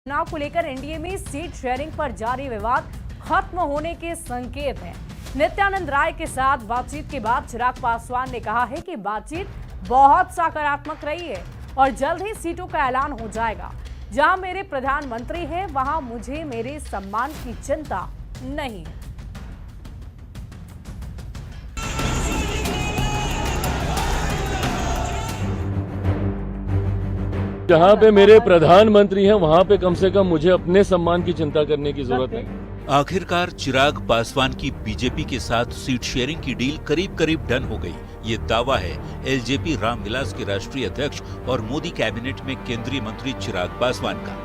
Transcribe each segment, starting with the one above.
चुनाव को लेकर एनडीए में सीट शेयरिंग पर जारी विवाद खत्म होने के संकेत हैं। नित्यानंद राय के साथ बातचीत के बाद चिराग पासवान ने कहा है कि बातचीत बहुत सकारात्मक रही है और जल्द ही सीटों का ऐलान हो जाएगा। जहां मेरे प्रधानमंत्री हैं, वहां मुझे मेरे सम्मान की चिंता नहीं है। जहाँ पे मेरे प्रधानमंत्री हैं वहाँ पे कम से कम मुझे अपने सम्मान की चिंता करने की जरूरत नहीं। आखिरकार चिराग पासवान की बीजेपी के साथ सीट शेयरिंग की डील करीब करीब डन हो गई। ये दावा है एलजेपी रामविलास के राष्ट्रीय अध्यक्ष और मोदी कैबिनेट में केंद्रीय मंत्री चिराग पासवान का।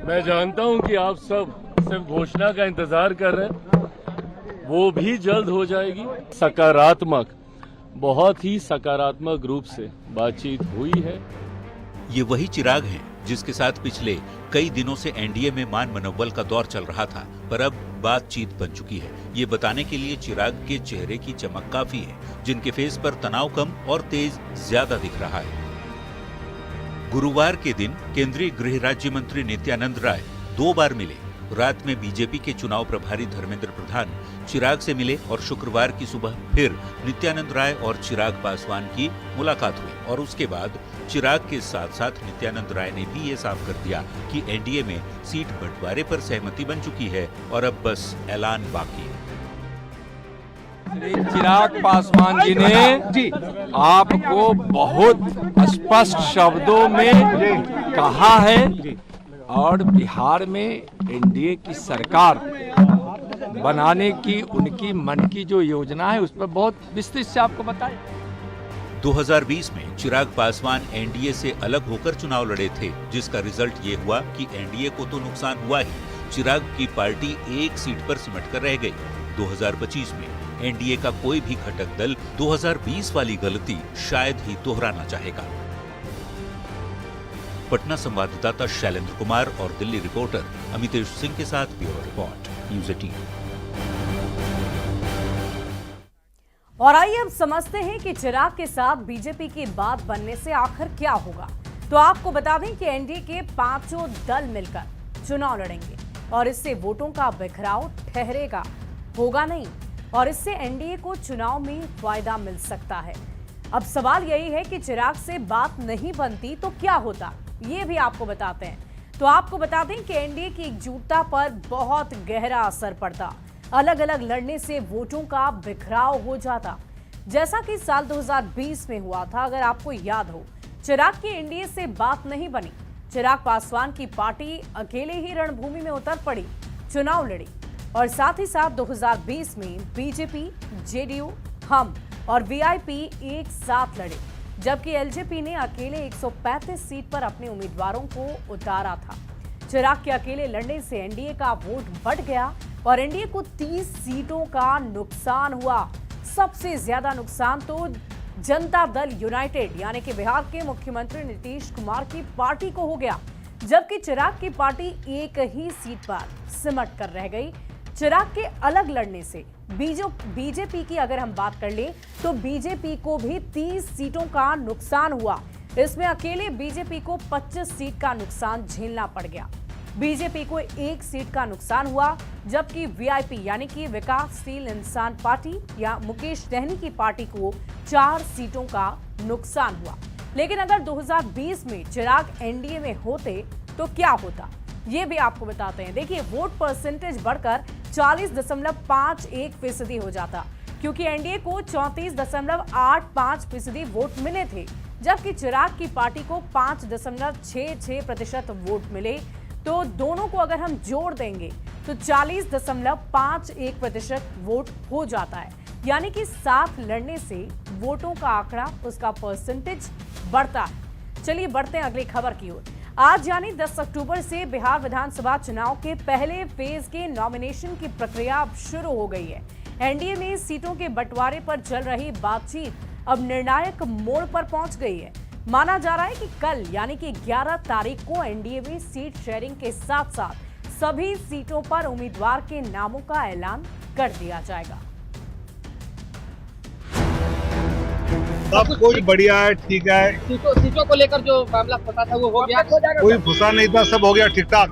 मैं जानता हूँ कि आप सब सिर्फ घोषणा का इंतजार कर रहे हैं, वो भी जल्द हो जाएगी। सकारात्मक, बहुत ही सकारात्मक रूप से बातचीत हुई है। ये वही चिराग हैं जिसके साथ पिछले कई दिनों से एनडीए में मान मनोबल का दौर चल रहा था, पर अब बातचीत बन चुकी है। ये बताने के लिए चिराग के चेहरे की चमक काफी है, जिनके फेस पर तनाव कम और तेज ज्यादा दिख रहा है। गुरुवार के दिन केंद्रीय गृह राज्य मंत्री नित्यानंद राय 2 बार मिले। रात में बीजेपी के चुनाव प्रभारी धर्मेंद्र प्रधान चिराग से मिले और शुक्रवार की सुबह फिर नित्यानंद राय और चिराग पासवान की मुलाकात हुई। और उसके बाद चिराग के साथ साथ नित्यानंद राय ने भी ये साफ कर दिया कि एनडीए में सीट बंटवारे पर सहमति बन चुकी है और अब बस ऐलान बाकी है। चिराग पासवान जी ने आपको बहुत स्पष्ट शब्दों में कहा है और बिहार में एनडीए की सरकार बनाने की उनकी मन की जो योजना है उस पर बहुत विस्तृत से आपको बताया। 2020 में चिराग पासवान एनडीए से अलग होकर चुनाव लड़े थे, जिसका रिजल्ट ये हुआ कि एनडीए को तो नुकसान हुआ ही, चिराग की पार्टी 1 सीट पर सिमट कर रह गई। 2025 में एनडीए का कोई भी घटक दल 2020 वाली गलती शायद ही दोहराना चाहेगा। पटना संवाददाता शैलेंद्र कुमार और दिल्ली रिपोर्टर अमितेश सिंह के साथ ब्यूरो रिपोर्ट, न्यूज़ 18। और आइए अब समझते हैं कि चिराग के साथ बीजेपी की बात बनने से आखिर क्या होगा। तो आपको बता दें कि एनडीए के 5 दल मिलकर चुनाव लड़ेंगे और इससे वोटों का बिखराव ठहरेगा, होगा नहीं, और इससे एनडीए को चुनाव में फायदा मिल सकता है। अब सवाल यही है कि चिराग से बात नहीं बनती तो क्या होता, ये भी आपको बताते हैं। तो आपको बता दें कि एनडीए की एकजुटता पर बहुत गहरा असर पड़ता। अलग अलग लड़ने से वोटों का बिखराव हो जाता, जैसा कि साल 2020 में हुआ था। अगर आपको याद हो, चिराग की एनडीए से बात नहीं बनी। चिराग पासवान की पार्टी अकेले ही रणभूमि में उतर पड़ी, चुनाव लड़ी और साथ ही साथ 2020 में बीजेपी, जेडीयू, हम और वीआईपी एक साथ लड़े, जबकि एलजेपी ने अकेले 135 सीट पर अपने उम्मीदवारों को उतारा था। चिराग के अकेले लड़ने से एनडीए का वोट बढ़ गया और एनडीए को 30 सीटों का नुकसान हुआ। सबसे ज्यादा नुकसान तो जनता दल यूनाइटेड यानी कि बिहार के मुख्यमंत्री नीतीश कुमार की पार्टी को हो गया, जबकि चिराग की पार्टी एक ही सीट पर सिमट कर रह गई। चिराग के अलग लड़ने से बीजेपी की अगर हम बात कर लें तो बीजेपी को भी 30 सीटों का नुकसान हुआ। इसमें अकेले बीजेपी को 25 सीट का नुकसान झेलना पड़ गया। बीजेपी को 1 सीट का नुकसान हुआ, जबकि वीआईपी यानी कि विकासशील इंसान पार्टी या मुकेश सहनी की पार्टी को 4 सीटों का नुकसान हुआ। लेकिन अगर 2020 में चिराग एनडीए में होते तो क्या होता, ये भी आपको बताते हैं। देखिए, वोट परसेंटेज बढ़कर 40.51% हो जाता, क्योंकि एनडीए को 34.85% वोट मिले थे, जबकि चिराग की पार्टी को 5.66% वोट मिले। तो दोनों को अगर हम जोड़ देंगे तो 40.51% वोट हो जाता है, यानी कि साथ लड़ने से वोटों का आंकड़ा, उसका परसेंटेज बढ़ता है। चलिए बढ़ते हैं अगली खबर की ओर। आज यानी 10 अक्टूबर से बिहार विधानसभा चुनाव के पहले फेज के नॉमिनेशन की प्रक्रिया अब शुरू हो गई है। एनडीए में सीटों के बंटवारे पर चल रही बातचीत अब निर्णायक मोड़ पर पहुंच गई है। माना जा रहा है कि कल यानी कि 11 तारीख को एनडीए में सीट शेयरिंग के साथ साथ सभी सीटों पर उम्मीदवार के नामों का ऐलान कर दिया जाएगा। सब कुछ बढ़िया है, ठीक है, सीटों को लेकर जो मामला फंसा था वो हो गया। कोई फंसा नहीं था, सब हो गया ठीक ठाक।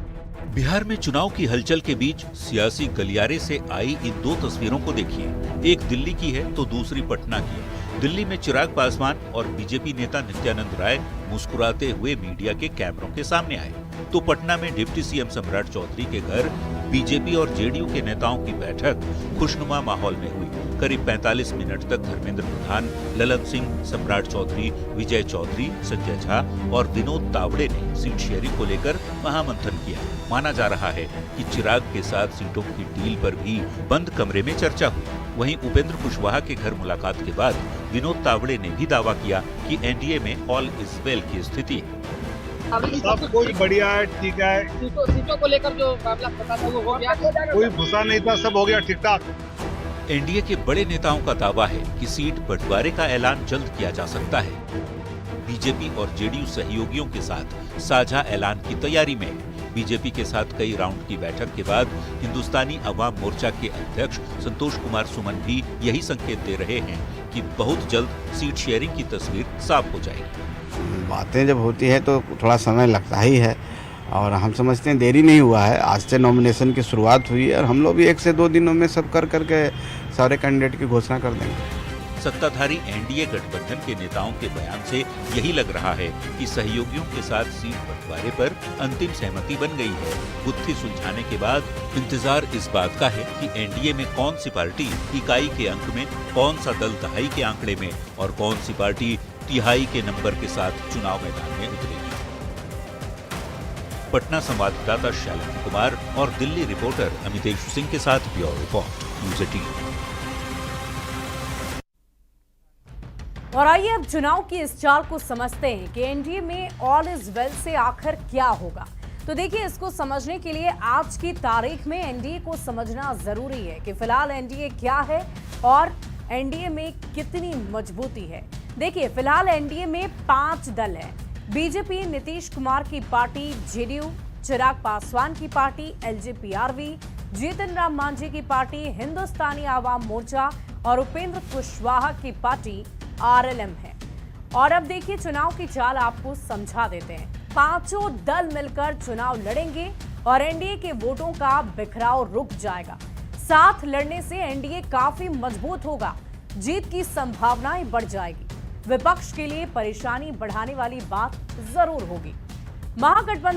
बिहार में चुनाव की हलचल के बीच सियासी गलियारे से आई इन दो तस्वीरों को देखिए। एक दिल्ली की है तो दूसरी पटना की। दिल्ली में चिराग पासवान और बीजेपी नेता नित्यानंद राय मुस्कुराते हुए मीडिया के कैमरों के सामने आए, तो पटना में डिप्टी सीएम सम्राट चौधरी के घर बीजेपी और जेडीयू के नेताओं की बैठक खुशनुमा माहौल में हुई। करीब 45 मिनट तक धर्मेंद्र प्रधान, ललन सिंह, सम्राट चौधरी, विजय चौधरी, संजय झा और विनोद तावड़े ने सीट शेयरिंग को लेकर महामंथन किया। माना जा रहा है कि चिराग के साथ सीटों की डील पर भी बंद कमरे में चर्चा हुई। वहीं उपेंद्र कुशवाहा के घर मुलाकात के बाद विनोद तावड़े ने भी दावा किया कि एनडीए में ऑल इज वेल की स्थिति है। सब कुछ बढ़िया है, ठीक है, सीटों को लेकर जो मामला फंसा था वो हो गया। कोई फंसा नहीं था, सब हो गया ठीक ठाक। एनडीए के बड़े नेताओं का दावा है कि सीट बंटवारे का ऐलान जल्द किया जा सकता है। बीजेपी और जेडीयू सहयोगियों के साथ साझा ऐलान की तैयारी में है। बीजेपी के साथ कई राउंड की बैठक के बाद हिंदुस्तानी अवाम मोर्चा के अध्यक्ष संतोष कुमार सुमन भी यही संकेत दे रहे हैं कि बहुत जल्द सीट शेयरिंग की तस्वीर साफ हो जाएगी। बातें जब होती है तो थोड़ा समय लगता ही है और हम समझते हैं देरी नहीं हुआ है। आज से नॉमिनेशन की शुरुआत हुई है और हम लोग भी 1 से 2 दिनों में सब करके सारे कैंडिडेट की घोषणा कर देंगे। सत्ताधारी एनडीए गठबंधन के नेताओं के बयान से यही लग रहा है कि सहयोगियों के साथ सीट बंटवारे पर अंतिम सहमति बन गई है। गुत्थी सुलझाने के बाद इंतजार इस बात का है कि एनडीए में कौन सी पार्टी इकाई के अंक में, कौन सा दल दहाई के आंकड़े में और कौन सी पार्टी तिहाई के नंबर के साथ चुनाव मैदान में उतरेगी। पटना संवाददाता शैलेंद्र कुमार और दिल्ली रिपोर्टर अमितेश सिंह के साथ ब्यूरो रिपोर्ट, न्यूज़ 18। और आइए अब चुनाव की इस चाल को समझते हैं कि एनडीए में ऑल इज वेल से आखिर क्या होगा। तो देखिए, इसको समझने के लिए आज की तारीख में एनडीए को समझना जरूरी है कि फिलहाल एनडीए क्या है और एनडीए में कितनी मजबूती है। देखिए, फिलहाल एनडीए में 5 दल हैं। बीजेपी नीतीश कुमार की पार्टी, जेडीयू चिराग पासवान की पार्टी, एलजेपीआरवी जीतन राम मांझी की पार्टी, हिंदुस्तानी आवाम मोर्चा और उपेंद्र कुशवाहा की पार्टी आरएलएम है। और अब देखिए, चुनाव की चाल आपको समझा देते हैं। 5 दल मिलकर चुनाव लड़ेंगे और एनडीए के वोटों का बिखराव रुक जाएगा। साथ लड़ने से एनडीए काफी मजबूत होगा, जीत की संभावनाएं बढ़ जाएगी। विपक्ष के लिए परेशानी बढ़ाने वाली बात जरूर होगी। महागठबंधन